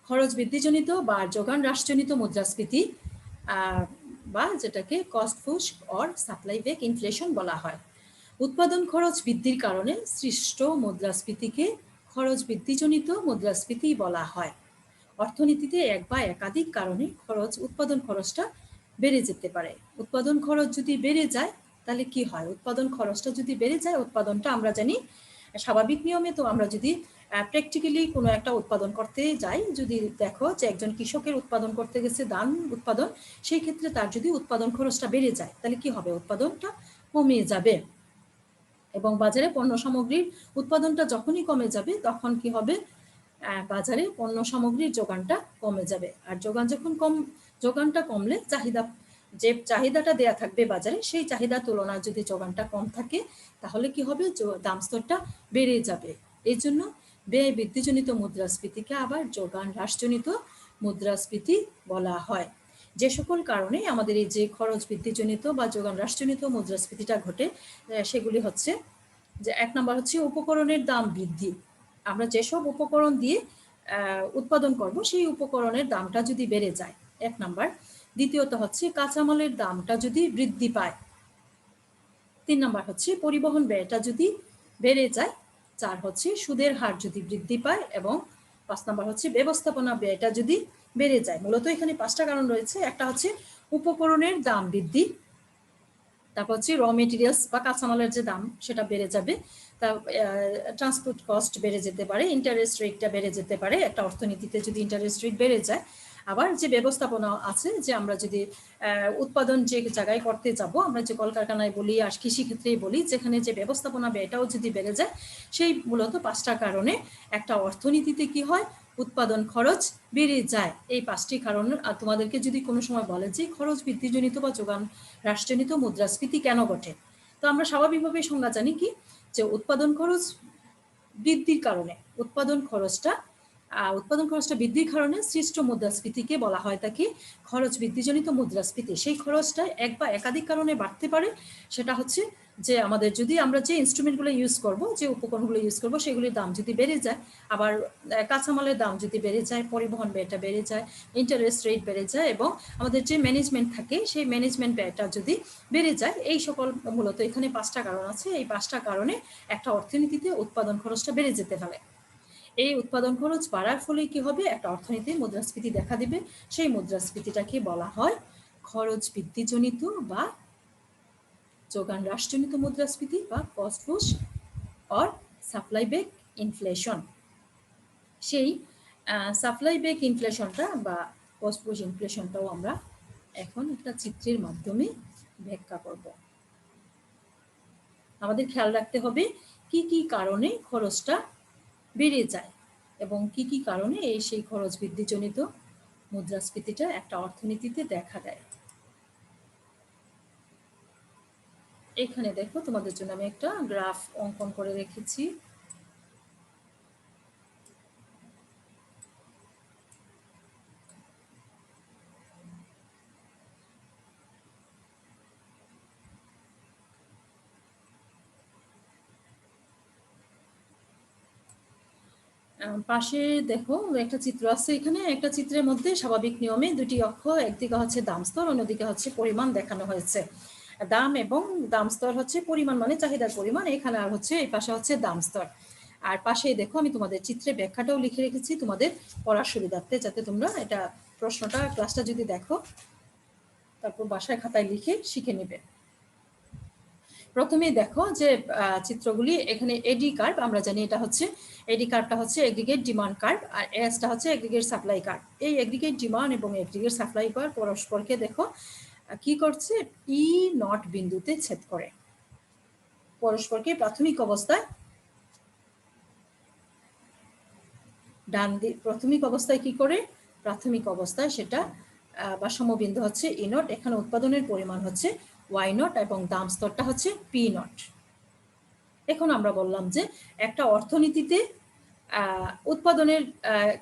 খরচ বৃদ্ধিজনিত বা যোগান হ্রাসজনিত মুদ্রাস্ফীতি, বা যেটাকে cost push or supply back inflation বলা হয়। উৎপাদন খরচ বৃদ্ধির কারণে সৃষ্ট মুদ্রাস্ফীতিকে খরচ বৃদ্ধিজনিত মুদ্রাস্ফীতি বলা হয়। অর্থনীতিতে এক বা একাধিক কারণে উৎপাদন খরচটা বেড়ে যেতে পারে। উৎপাদন খরচ যদি বেড়ে যায়, তাহলে কি হয়, উৎপাদন খরচটা যদি বেড়ে যায়, উৎপাদনটা আমরা জানি স্বাভাবিক নিয়মে, তো আমরা যদি প্র্যাকটিক্যালি কোনো একটা উৎপাদন করতে যাই, যদি দেখো যে একজন কৃষকের উৎপাদন করতে গেছে ধান উৎপাদন, সেই ক্ষেত্রে তার যদি উৎপাদন খরচটা বেড়ে যায়, তাহলে কি হবে, উৎপাদনটা কমে যাবে। এবং বাজারে পণ্য সামগ্রীর উৎপাদনটা যখনই কমে যাবে, তখন কি হবে, বাজারে পণ্য সামগ্রীর যোগানটা কমে যাবে। আর যোগানটা কমলে যে চাহিদাটা দেয়া থাকবে বাজারে, সেই চাহিদার তুলনায় যদি যোগানটা কম থাকে, তাহলে কি হবে, দাম স্তরটা বেড়ে যাবে। এই জন্য ব্যয় বৃদ্ধিজনিত মুদ্রাস্ফীতিকে আবার যোগান হ্রাসজনিত মুদ্রাস্ফীতি বলা হয়। যে সকল কারণে আমাদের এই যে খরচ বৃদ্ধিজনিত বা যোগান হ্রাসজনিত মুদ্রাস্ফীতিটা ঘটে, সেগুলি হচ্ছে যে, এক নম্বর হচ্ছে উপকরণের দাম বৃদ্ধি। আমরা যেসব উপকরণ দিয়ে উৎপাদন করব, সেই উপকরণের দামটা যদি বেড়ে যায়, এক নাম্বার। দ্বিতীয়ত হচ্ছে কাঁচামালের দামটা যদি বৃদ্ধি পায়। 3 নাম্বার হচ্ছে পরিবহন ব্যয়টা যদি বেড়ে যায়। 4 হচ্ছে সুদের হার যদি বৃদ্ধি পায়, এবং 5 নাম্বার হচ্ছে ব্যবস্থাপনা ব্যয়টা যদি বেড়ে যায়। মূলত এখানে 5টা কারণ রয়েছে। একটা হচ্ছে উপকরণের দাম বৃদ্ধি, তারপর হচ্ছে র মেটেরিয়ালস বা কাঁচামালের যে দাম, সেটা বেড়ে যাবে। ট্রান্সপোর্ট কস্ট বেড়ে যেতে পারে, ইন্টারেস্ট রেটটা বেড়ে যেতে পারে। একটা অর্থনীতিতে যদি ইন্টারেস্ট রেট বেড়ে যায়, আবার যে ব্যবস্থাপনা আছে, যে আমরা যদি উৎপাদন যে জায়গায় করতে যাব, আমরা যে কলকারখানায় বলি আর কৃষিক্ষেত্রেই বলি, যেখানে যে ব্যবস্থাপনা ব্যয়টাও যদি বেড়ে যায়, সেই মূলত 5টা কারণে একটা অর্থনীতিতে কি হয়, উৎপাদন খরচ বেড়ে যায়। এই 5টি কারণ তোমাদেরকে যদি কোনো সময় বলে যে খরচ বৃদ্ধিজনিত বা যোগান হ্রাসজনিত মুদ্রাস্ফীতি কেন ঘটে, তো আমরা স্বাভাবিকভাবেই সংজ্ঞা জানি কি, যে উৎপাদন খরচ বৃদ্ধির কারণে উৎপাদন খরচটা বৃদ্ধির কারণে সৃষ্ট মুদ্রাস্ফীতিকে বলা হয় তাকে খরচ বৃদ্ধিজনিত মুদ্রাস্ফীতি। সেই খরচটা এক বা একাধিক কারণে বাড়তে পারে। সেটা হচ্ছে যে আমাদের যদি আমরা যে ইনস্ট্রুমেন্টগুলো ইউজ করব, যে উপকরণগুলো ইউজ করব, সেগুলির দাম যদি বেড়ে যায়, আবার কাঁচামালের দাম যদি বেড়ে যায়, পরিবহন ব্যয়টা বেড়ে যায়, ইন্টারেস্ট রেট বেড়ে যায়, এবং আমাদের যে ম্যানেজমেন্ট থাকে সেই ম্যানেজমেন্ট ব্যয়টা যদি বেড়ে যায়, এই সকল মূলত এখানে 5টা কারণ আছে। এই 5টা কারণে একটা অর্থনীতিতে উৎপাদন খরচটা বেড়ে যেতে পারে। এই উৎপাদন খরচ বাড়ার ফলে কি হবে, একটা অর্থনীতির মুদ্রাস্ফীতি দেখা দিবে। সেই মুদ্রাস্ফীতিটাকে বলা হয় খরচ বৃদ্ধিজনিত বা যোগান হ্রাসজনিত মুদ্রাস্ফীতি বা cost push or supply back inflation. সেই সাপ্লাই বেক ইনফ্লেশনটা বা কস্ট পুশ ইনফ্লেশনটাও আমরা এখন একটা চিত্রের মাধ্যমে ব্যাখ্যা করব। আমাদের খেয়াল রাখতে হবে কি কি কারণে খরচটা বেড়ে যায় এবং কি কি কারণে সেই খরচ বৃদ্ধিজনিত মুদ্রাস্ফীতিটা একটা অর্থনীতিতে দেখা দেয়। এখানে দেখো, তোমাদের জন্য আমি একটা গ্রাফ অঙ্কন করে রেখেছি। পাশে দেখো একটা চিত্র আছে। এখানে একটা চিত্রের মধ্যে স্বাভাবিক নিয়মে দুটি অক্ষ, একদিকে হচ্ছে দাম স্তর, অন্যদিকে হচ্ছে পরিমাণ দেখানো হয়েছে। দাম এবং দাম স্তর হচ্ছে পরিমাণ মানে চাহিদার পরিমাণ, এখানে আর হচ্ছে এই পাশে হচ্ছে দাম স্তর। আর পাশেই দেখো আমি তোমাদের চিত্রে ব্যাখ্যাটাও লিখে রেখেছি তোমাদের পড়ার সুবিধার্থে, যাতে তোমরা এটা প্রশ্নটা ক্লাসটা যদি দেখো তারপর বাসায় খাতায় লিখে শিখে নেবে। প্রথমেই দেখো যে চিত্রগুলি, এখানে এডি কার্ভ, আমরা জানি এটা হচ্ছে এডি কার্ভটা হচ্ছে এগ্রিগেট ডিমান্ড কার্ভ, আর এসটা হচ্ছে এগ্রিগেট সাপ্লাই কার্ভ। এই এগ্রিগেট ডিমান্ড এবং এগ্রিগেট সাপ্লাই কার্ভ পরস্পরকে দেখো কি করছে, ই নট বিন্দুতে ছেদ করে। পরস্পরকে প্রাথমিক অবস্থায় প্রাথমিক অবস্থায় কি করে, প্রাথমিক অবস্থায় সেটা বা সমবিন্দু হচ্ছে ই নট। এখানে উৎপাদনের পরিমাণ হচ্ছে ওয়াই নট এবং দাম স্তরটা হচ্ছে পি নট। এখন আমরা বললাম যে একটা অর্থনীতিতে উৎপাদনের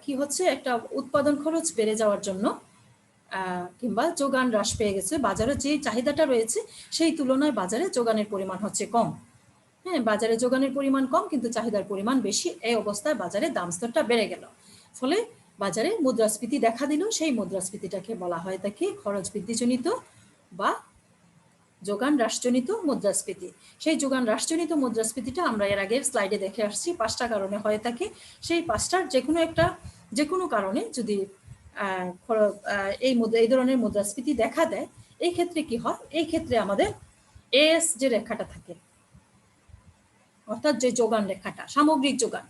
কি হচ্ছে, একটা উৎপাদন খরচ বেড়ে যাওয়ার জন্য কিংবা যোগান হ্রাস পেয়ে গেছে, বাজারে যে চাহিদাটা রয়েছে সেই তুলনায় বাজারে যোগানের পরিমাণ হচ্ছে কম। হ্যাঁ, বাজারে যোগানের পরিমাণ কম কিন্তু চাহিদার পরিমাণ বেশি। এই অবস্থায় বাজারে দাম স্তরটা বেড়ে গেল, ফলে বাজারে মুদ্রাস্ফীতি দেখা দিল। সেই মুদ্রাস্ফীতিটাকে বলা হয় তাকে খরচ বৃদ্ধিজনিত বা যোগান হ্রাসজনিত মুদ্রাস্ফীতি। সেই যোগান হ্রাসজনিত মুদ্রাস্ফীতিটা আমরা এর আগের স্লাইডে দেখে আসছি 5টা কারণে হয়ে থাকে। সেই 5টার যে কোনো কারণে যদি এই ধরনের মুদ্রাস্ফীতি দেখা দেয়, এই ক্ষেত্রে কি হয়, এই ক্ষেত্রে আমাদের এস যে রেখাটা থাকে, অর্থাৎ যে যোগান রেখাটা, সামগ্রিক যোগান,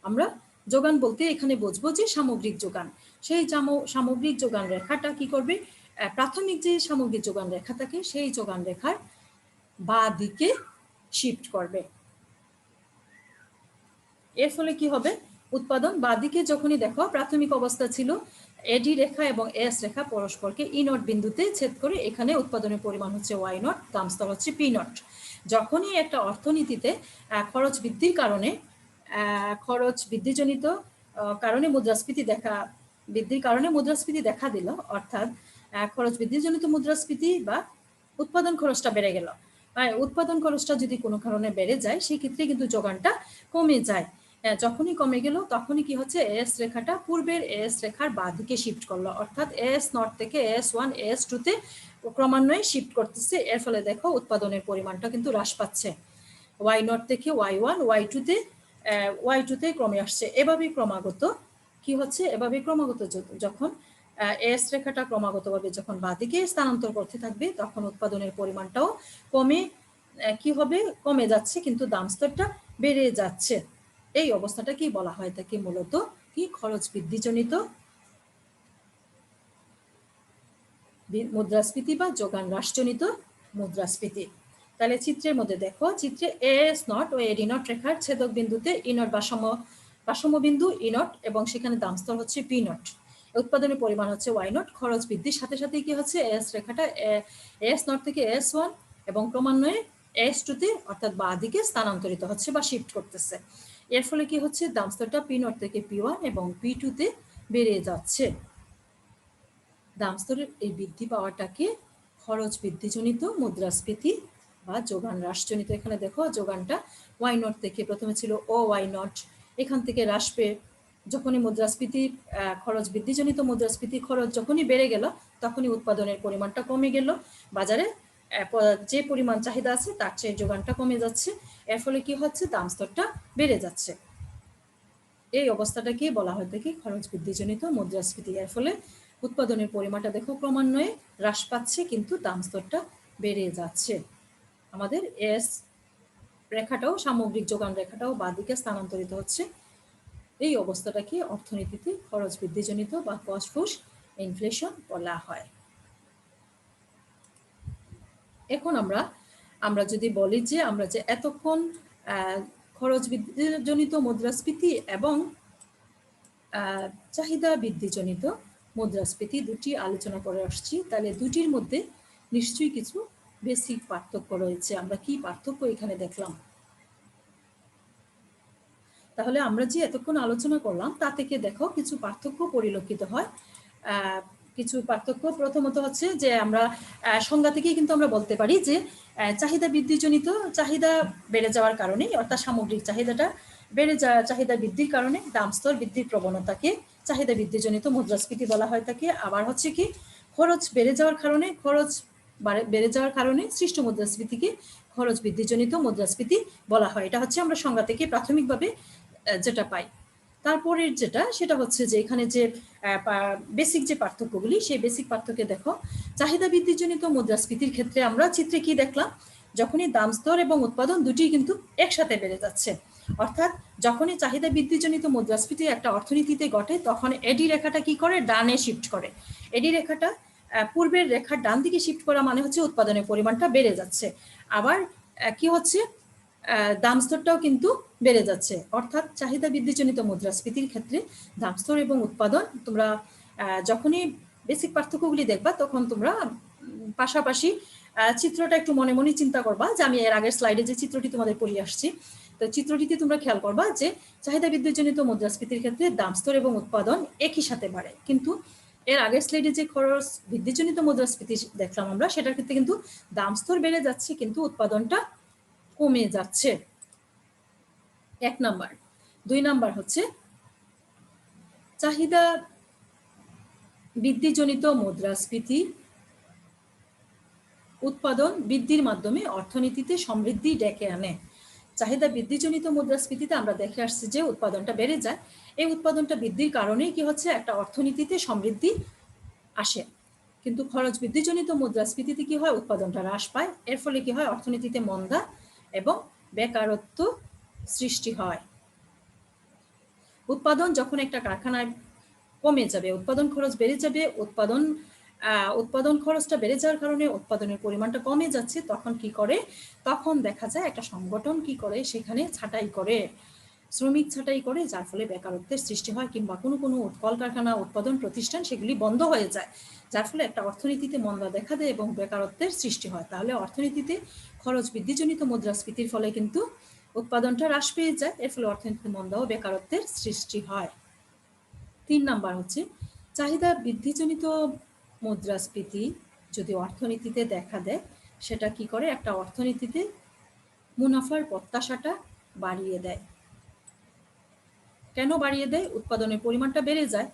আমরা যোগান বলতে এখানে বুঝবো যে সামগ্রিক যোগান। সেই সামগ্রিক যোগান রেখাটা কি করবে, প্রাথমিক যে সামগ্রিক যোগান রেখা থাকে সেই যোগান রেখার বাঁ দিকে শিফট করবে। এর ফলে কি হবে, উৎপাদন বাঁ দিকে যখনই দেখো প্রাথমিক অবস্থা ছিল এডি রেখা এবং এস রেখা পরস্পরকে ই নট বিন্দুতে ছেদ করে, এখানে উৎপাদনের পরিমাণ হচ্ছে ওয়াই নট, দাম স্তর হচ্ছে পি নট। যখনই একটা অর্থনীতিতে খরচ বৃদ্ধির কারণে খরচ বৃদ্ধিজনিত কারণে বৃদ্ধির কারণে মুদ্রাস্ফীতি দেখা দিল, অর্থাৎ খরচ বৃদ্ধিজনিত মুদ্রাস্ফীতি বা উৎপাদন খরচটা বেড়ে গেল। উৎপাদন খরচটা যদি কোনো কারণে বেড়ে যায়, সেই ক্ষেত্রে কিন্তু যোগানটা কমে যায়। যখনই কমে গেল তখনই কি হচ্ছে, এস রেখাটা পূর্বের এস রেখার বাঁ দিকে শিফট করলো, অর্থাৎ এস নট থেকে এস ওয়ান এস টুতে ক্রমান্বয়ে শিফট করতেছে। এর ফলে দেখো উৎপাদনের পরিমাণটা কিন্তু হ্রাস পাচ্ছে, ওয়াই নট থেকে ওয়াই ওয়ান ওয়াই টুতে কমে আসছে। এভাবেই ক্রমাগত কি হচ্ছে, এভাবে ক্রমাগত যখন এস রেখাটা ক্রমাগতভাবে যখন বাঁদিকে স্থানান্তর করতে থাকবে, তখন উৎপাদনের পরিমাণটাও কি হবে, কমে যাচ্ছে, কিন্তু দাম স্তরটা বেড়ে যাচ্ছে। এই অবস্থাটা কি বলা হয় তাকে মূলত কি, খরচ বৃদ্ধিজনিত মুদ্রাস্ফীতি বা যোগান হ্রাসজনিত মুদ্রাস্ফীতি। তাহলে চিত্রের মধ্যে দেখো, চিত্রে এএস নট ও এডি নট রেখার ছেদক বিন্দুতে ইনট ভারসাম্য বিন্দু ইনট এবং সেখানে দাম স্তর হচ্ছে পি নট, উৎপাদনের পরিমাণ হচ্ছে ওয়াই নট। খরচ বৃদ্ধির সাথে সাথে কি হচ্ছে, এস রেখাটা এস নট থেকে এস ওয়ান এবং ক্রমান্বয়ে এস টুতে অর্থাৎ বাঁ দিকে স্থানান্তরিত হচ্ছে বা শিফট করতেছে। এর ফলে কি হচ্ছে, দাম স্তরটা পি নট থেকে পি ওয়ান এবং পি টুতে বেড়ে যাচ্ছে। দাম স্তরের এই বৃদ্ধি পাওয়াটাকে খরচ বৃদ্ধিজনিত মুদ্রাস্ফীতি বা যোগান হ্রাসজনিত। এখানে দেখো যোগানটা ওয়াই নট থেকে প্রথমে ছিল ও ওয়াই নট, এখান থেকে হ্রাস পেয়ে যখনই মুদ্রাস্ফীতি খরচ বৃদ্ধিজনিত মুদ্রাস্ফীতি খরচ যখনই বেড়ে গেল তখনই উৎপাদনের পরিমাণটা কমে গেল, বাজারে যে পরিমাণ চাহিদা আছে তার চেয়ে যোগানটা কমে যাচ্ছে। এর ফলে কি হচ্ছে, দাম স্তরটা বেড়ে যাচ্ছে। এই অবস্থাটাকে বলা হয় থেকে খরচ বৃদ্ধিজনিত মুদ্রাস্ফীতি। এর ফলে উৎপাদনের পরিমাণটা দেখো ক্রমান্বয়ে হ্রাস পাচ্ছে কিন্তু দাম স্তরটা বেড়ে যাচ্ছে। আমাদের এস রেখাটাও, সামগ্রিক যোগান রেখাটাও বাঁদিকে স্থানান্তরিত হচ্ছে। এই অবস্থাটাকে অর্থনীতিতে খরচ বৃদ্ধিজনিত বা কস্ট পুশ ইনফ্লেশন বলা হয়। এখন আমরা যদি বলি যে আমরা যে এতক্ষণ খরচ বৃদ্ধিজনিত মুদ্রাস্ফীতি এবং চাহিদা বৃদ্ধিজনিত মুদ্রাস্ফীতি দুটি আলোচনা করে আসছি, তাহলে দুটির মধ্যে নিশ্চয়ই কিছু বেসিক পার্থক্য রয়েছে। আমরা কি পার্থক্য এখানে দেখলাম? তাহলে আমরা যে এতক্ষণ আলোচনা করলাম তা থেকে দেখো কিছু পার্থক্য পরিলক্ষিত হয়। কিছু পার্থক্য প্রথমত হচ্ছে যে আমরা সংজ্ঞা থেকেই কিন্তু আমরা বলতে পারি যে চাহিদা বৃদ্ধিজনিত, চাহিদা বেড়ে যাওয়ার কারণে অর্থাৎ সামগ্রিক চাহিদাটা বেড়ে যাওয়া, চাহিদা বৃদ্ধির কারণে দাম স্তর বৃদ্ধির প্রবণতাকে চাহিদা বৃদ্ধিজনিত মুদ্রাস্ফীতি বলা হয় থাকে। আবার হচ্ছে কি, খরচ বেড়ে যাওয়ার কারণে সৃষ্ট মুদ্রাস্ফীতিকে খরচ বৃদ্ধিজনিত মুদ্রাস্ফীতি বলা হয়। এটা হচ্ছে আমরা সংজ্ঞা থেকে প্রাথমিকভাবে যেটা পাই। তারপরের যেটা সেটা হচ্ছে যে এখানে যে বেসিক যে পার্থক্যগুলি, সেই বেসিক পার্থক্যে দেখো চাহিদা বৃদ্ধিজনিত মুদ্রাস্ফীতির ক্ষেত্রে আমরা চিত্রে কি দেখলাম, যখনই দাম স্তর এবং উৎপাদন দুটি কিন্তু একসাথে বেড়ে যাচ্ছে, অর্থাৎ যখনই চাহিদা বৃদ্ধিজনিত মুদ্রাস্ফীতি একটা অর্থনীতিতে ঘটে তখন এডি রেখাটা কি করে, ডানে শিফট করে। এডি রেখাটা পূর্বের রেখার ডান দিকে শিফট করা মানে হচ্ছে উৎপাদনের পরিমাণটা বেড়ে যাচ্ছে। আবার কি হচ্ছে, দাম স্তরটাও কিন্তু বেড়ে যাচ্ছে। অর্থাৎ চাহিদা বৃদ্ধিজনিত মুদ্রাস্ফীতির ক্ষেত্রে দাম স্তর এবং উৎপাদন, তোমরা যখনই বেসিক পার্থক্যগুলি দেখবা তখন তোমরা পাশাপাশি চিত্রটা একটু মনে মনে চিন্তা করবা, যে আমি এর আগের স্লাইডে যে চিত্রটি তোমাদের পড়িয়ে আসছি, তো চিত্রটিতে তোমরা খেয়াল করবা যে চাহিদা বৃদ্ধিজনিত মুদ্রাস্ফীতির ক্ষেত্রে দাম স্তর এবং উৎপাদন একই সাথে বাড়ে, কিন্তু এর আগের স্লাইডে যে খরচ বৃদ্ধিজনিত মুদ্রাস্ফীতি দেখলাম আমরা, সেটার ক্ষেত্রে কিন্তু দাম স্তর বেড়ে যাচ্ছে কিন্তু উৎপাদনটা কমে যাচ্ছে। এক নাম্বার। দুই নাম্বার হচ্ছে চাহিদা বৃদ্ধিজনিত মুদ্রাস্ফীতি উৎপাদন বৃদ্ধির মাধ্যমে অর্থনীতিতে সমৃদ্ধি ডেকে আনে। চাহিদা বৃদ্ধিজনিত মুদ্রাস্ফীতিতে আমরা দেখে আসছি যে উৎপাদনটা বেড়ে যায়। এই উৎপাদনটা বৃদ্ধির কারণেই কি হচ্ছে, একটা অর্থনীতিতে সমৃদ্ধি আসে। কিন্তু খরচ বৃদ্ধিজনিত মুদ্রাস্ফীতিতে কি হয়, উৎপাদনটা হ্রাস পায়। এর ফলে কি হয়, অর্থনীতিতে মন্দা এবং বেকারত্ব সৃষ্টি হয়। উৎপাদন যখন একটা কারখানায় কমে যাবে, উৎপাদন খরচ বেড়ে যাবে, উৎপাদন খরচটা বেড়ে যাওয়ার কারণে উৎপাদনের পরিমাণটা কমে যাচ্ছে, তখন কি করে, তখন দেখা যায় একটা সংগঠন কি করে, সেখানে ছাঁটাই করে, শ্রমিক ছাঁটাই করে, যার ফলে বেকারত্বের সৃষ্টি হয়, কিংবা কোনো কলকারখানা, উৎপাদন প্রতিষ্ঠান সেগুলি বন্ধ হয়ে যায়, যার ফলে একটা অর্থনীতিতে মন্দা দেখা দেয় এবং বেকারত্বের সৃষ্টি হয়। তাহলে অর্থনীতিতে খরচ বৃদ্ধিজনিত মুদ্রাস্ফীতির ফলে কিন্তু উৎপাদনটা হ্রাস পেয়ে যায়, এর ফলে অর্থনীতিতে মন্দা ও বেকারত্বের সৃষ্টি হয়। 3 নাম্বার হচ্ছে চাহিদা বৃদ্ধিজনিত মুদ্রাস্ফীতি যদি অর্থনীতিতে দেখা দেয়, সেটা কি করে, একটা অর্থনীতিতে মুনাফার প্রত্যাশাটা বাড়িয়ে দেয়। কেন বাড়িয়ে দেয়? উৎপাদনের পরিমাণটা বেড়ে যায়।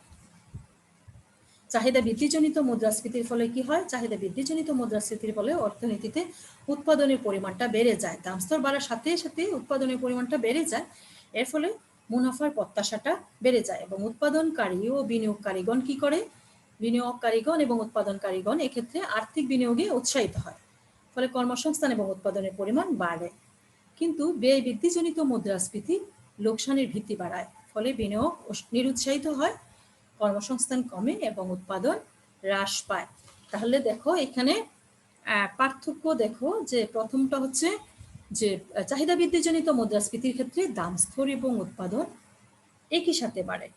চাহিদা বৃদ্ধিজনিত মুদ্রাস্ফীতির ফলে কি হয়, চাহিদা বৃদ্ধিজনিত মুদ্রাস্ফীতির ফলে অর্থনীতিতে উৎপাদনের পরিমাণটা বেড়ে যায়, দাম স্তর বাড়ার সাথে সাথে উৎপাদনের পরিমাণটা বেড়ে যায়। এর ফলে মুনাফার প্রত্যাশাটা বেড়ে যায় এবং উৎপাদনকারী ও বিনিয়োগকারীগণ কি করে, বিনিয়োগকারীগণ এবং উৎপাদনকারীগণ এক্ষেত্রে আর্থিক বিনিয়োগে উৎসাহিত হয়, ফলে কর্মসংস্থান এবং উৎপাদনের পরিমাণ বাড়ে। কিন্তু ব্যয় বৃদ্ধিজনিত মুদ্রাস্ফীতি লোকসানের ভিত্তি বাড়ায়, ফলে বিনিয়োগ নিরুৎসাহিত হয়, কর্মসংস্থান কমে এবং উৎপাদন হ্রাস পায়। তাহলে দেখো এখানে পার্থক্য দেখো যে প্রথমটা হচ্ছে যে চাহিদা বৃদ্ধিজনিত মুদ্রাস্ফীতির ক্ষেত্রে দাম স্তর এবং উৎপাদন একই সাথে বাড়ে।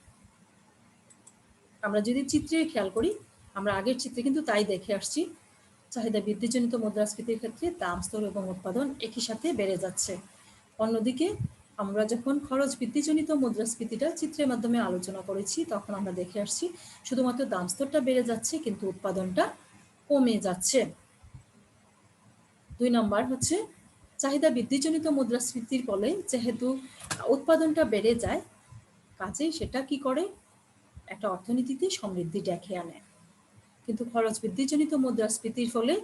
আমরা যদি চিত্রে খেয়াল করি, আমরা আগের চিত্রে কিন্তু তাই দেখে আসছি, চাহিদা বৃদ্ধিজনিত মুদ্রাস্ফীতির ক্ষেত্রে দাম স্তর এবং উৎপাদন একই সাথে বেড়ে যাচ্ছে। অন্যদিকে আমরা যখন খরচ বৃদ্ধিজনিত মুদ্রাস্ফীতিটা চিত্রের মাধ্যমে আলোচনা করেছি তখন আমরা দেখে আসছি শুধুমাত্র দাম স্তরটা বেড়ে যাচ্ছে কিন্তু উৎপাদনটা কমে যাচ্ছে। 2 নম্বর হচ্ছে চাহিদা বৃদ্ধিজনিত মুদ্রাস্ফীতির ফলে যেহেতু উৎপাদনটা বেড়ে যায়, কাজেই সেটা কি করে একটা অর্থনীতিতে সমৃদ্ধি ডেকে আনে। কিন্তু খরচ বৃদ্ধিজনিত মুদ্রাস্ফীতির ফলে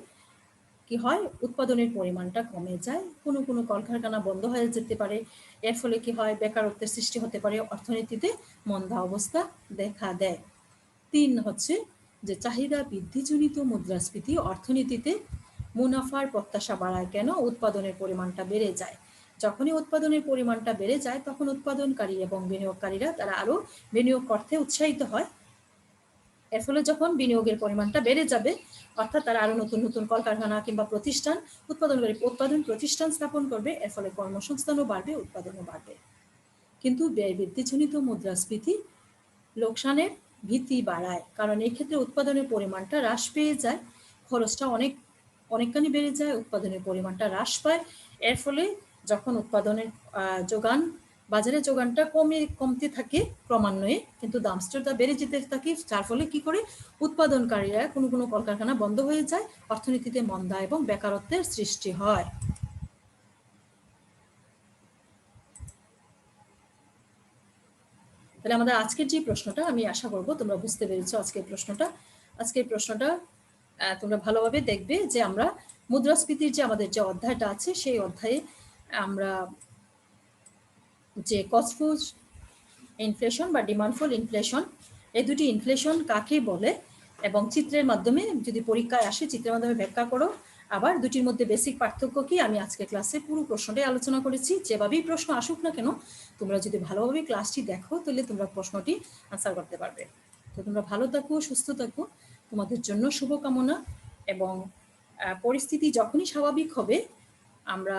কি হয়, উৎপাদনের পরিমাণটা কমে যায়, কোনো কোনো কলকারখানা বন্ধ হয়ে যেতে পারে, এর ফলে কি হয় বেকারত্বের সৃষ্টি হতে পারে, অর্থনীতিতে মন্দা অবস্থা দেখা দেয়। 3 হচ্ছে যে চাহিদা বৃদ্ধিজনিত মুদ্রাস্ফীতি অর্থনীতিতে মুনাফার প্রত্যাশা বাড়ায় কেন, উৎপাদনের পরিমাণটা বেড়ে যায়। যখনই উৎপাদনের পরিমাণটা বেড়ে যায় তখন উৎপাদনকারী এবং বিনিয়োগকারীরা তারা আরো বিনিয়োগ করতে উৎসাহিত হয়। এর ফলে যখন বিনিয়োগের পরিমাণটা বেড়ে যাবে, অর্থাৎ তারা আরো নতুন নতুন কলকারখানা কিংবা প্রতিষ্ঠান উৎপাদন প্রতিষ্ঠান স্থাপন করবে, এর ফলে কর্মসংস্থানও বাড়বে, উৎপাদনও বাড়বে। কিন্তু ব্যয় বৃদ্ধিজনিত মুদ্রাস্ফীতি লোকসানের ভীতি বাড়ায়, কারণ এই ক্ষেত্রে উৎপাদনের পরিমাণটা হ্রাস পেয়ে যায়, খরচটা অনেকখানি বেড়ে যায়, উৎপাদনের পরিমাণটা হ্রাস পায়। এর ফলে যখন উৎপাদনের যোগান বাজারে যোগানটা কমতে থাকে ক্রমান্বয়ে, কিন্তু দাম স্তরটা বেড়ে যেতে থাকে, যার ফলে কি করে উৎপাদনকারীরা কোনো কোনো কলকারখানা বন্ধ হয়ে যায়, অর্থনীতিতে মন্দা এবং বেকারত্বের সৃষ্টি হয়। তাহলে আমাদের আজকের যে প্রশ্নটা, আমি আশা করব তোমরা বুঝতে পেরেছো আজকের প্রশ্নটা তোমরা ভালোভাবে দেখবে যে আমরা মুদ্রাস্ফীতির যে আমাদের যে অধ্যায়টা আছে সেই অধ্যায়ে আমরা যে কস্টফুল ইনফ্লেশন বা ডিমান্ডফুল ইনফ্লেশন, এই দুটি ইনফ্লেশন কাকে বলে এবং চিত্রের মাধ্যমে যদি পরীক্ষায় আসে চিত্রের মাধ্যমে ব্যাখ্যা করো। আবার দুটির মধ্যে বেসিক পার্থক্য কি আমি আজকে ক্লাসে পুরো প্রশ্নটাই আলোচনা করেছি। যেভাবেই প্রশ্ন আসুক না কেন, তোমরা যদি ভালোভাবে ক্লাসটি দেখো তাহলে তোমরা প্রশ্নটি আনসার করতে পারবে। তো তোমরা ভালো থাকো, সুস্থ থাকো, তোমাদের জন্য শুভকামনা। এবং পরিস্থিতি যখনই স্বাভাবিক হবে আমরা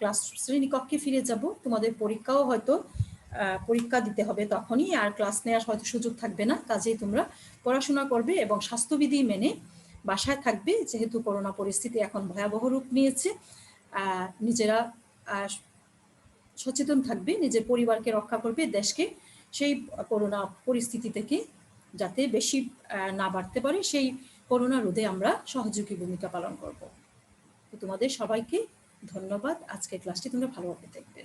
ক্লাস শ্রেণীকক্ষে ফিরে যাব। তোমাদের পরীক্ষাও হয়তো পরীক্ষা দিতে হবে তখনই, আর ক্লাস নেওয়ার হয়তো সুযোগ থাকবে না, কাজেই তোমরা পড়াশোনা করবে এবং স্বাস্থ্যবিধি মেনে বাসায় থাকবে। যেহেতু করোনা পরিস্থিতি এখন ভয়াবহ রূপ নিয়েছে, নিজেরা সচেতন থাকবে, নিজের পরিবারকে রক্ষা করবে, দেশকে সেই করোনা পরিস্থিতি থেকে যাতে বেশি না বাড়তে পারে সেই করোনা রোধে আমরা সহযোগী ভূমিকা পালন করব। তো তোমাদের সবাইকে ধন্যবাদ, আজকের ক্লাসটি তোমরা ভালোভাবে দেখবে।